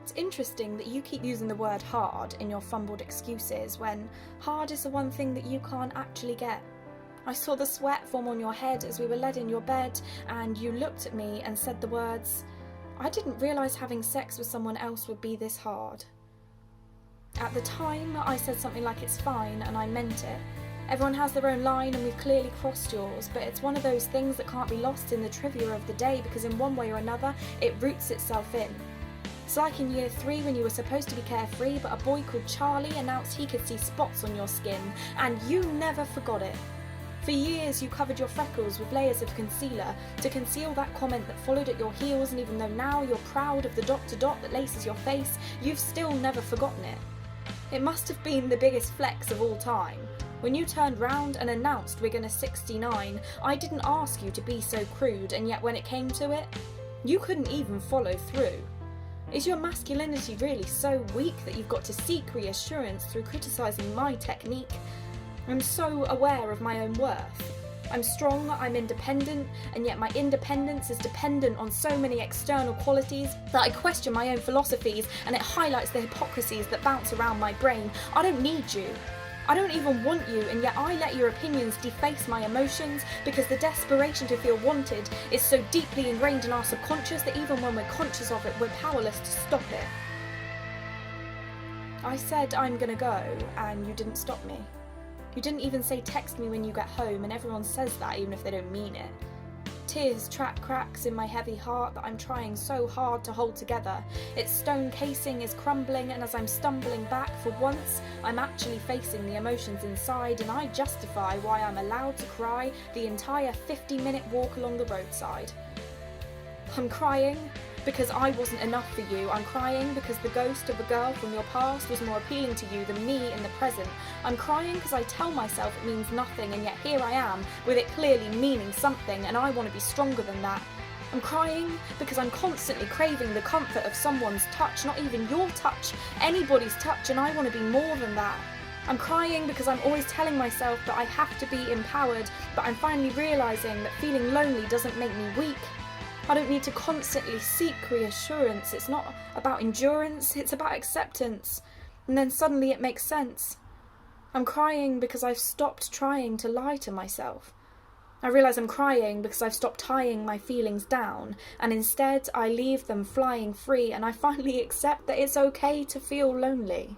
It's interesting that you keep using the word hard in your fumbled excuses when hard is the one thing that you can't actually get. I saw the sweat form on your head as we were led in your bed, and you looked at me and said the words, "I didn't realise having sex with someone else would be this hard." At the time, I said something like it's fine, and I meant it. Everyone has their own line and we've clearly crossed yours, but it's one of those things that can't be lost in the trivia of the day because in one way or another, it roots itself in. It's like in year 3 when you were supposed to be carefree, but a boy called Charlie announced he could see spots on your skin, and you never forgot it. For years you covered your freckles with layers of concealer to conceal that comment that followed at your heels, and even though now you're proud of the dot to dot that laces your face, you've still never forgotten it. It must have been the biggest flex of all time. When you turned round and announced we're gonna 69, I didn't ask you to be so crude, and yet when it came to it, you couldn't even follow through. Is your masculinity really so weak that you've got to seek reassurance through criticising my technique? I'm so aware of my own worth. I'm strong, I'm independent, and yet my independence is dependent on so many external qualities that I question my own philosophies, and it highlights the hypocrisies that bounce around my brain. I don't need you. I don't even want you, and yet I let your opinions deface my emotions because the desperation to feel wanted is so deeply ingrained in our subconscious that even when we're conscious of it, we're powerless to stop it. I said I'm gonna go, and you didn't stop me. You didn't even say text me when you get home, and everyone says that even if they don't mean it. Tears track cracks in my heavy heart that I'm trying so hard to hold together. Its stone casing is crumbling, and as I'm stumbling back, for once, I'm actually facing the emotions inside, and I justify why I'm allowed to cry the entire 50-minute walk along the roadside. I'm crying because I wasn't enough for you. I'm crying because the ghost of a girl from your past was more appealing to you than me in the present. I'm crying because I tell myself it means nothing, and yet here I am, with it clearly meaning something, and I want to be stronger than that. I'm crying because I'm constantly craving the comfort of someone's touch, not even your touch, anybody's touch, and I want to be more than that. I'm crying because I'm always telling myself that I have to be empowered, but I'm finally realising that feeling lonely doesn't make me weak. I don't need to constantly seek reassurance. It's not about endurance, it's about acceptance. And then suddenly it makes sense. I'm crying because I've stopped trying to lie to myself. I realise I'm crying because I've stopped tying my feelings down, and instead I leave them flying free, and I finally accept that it's okay to feel lonely.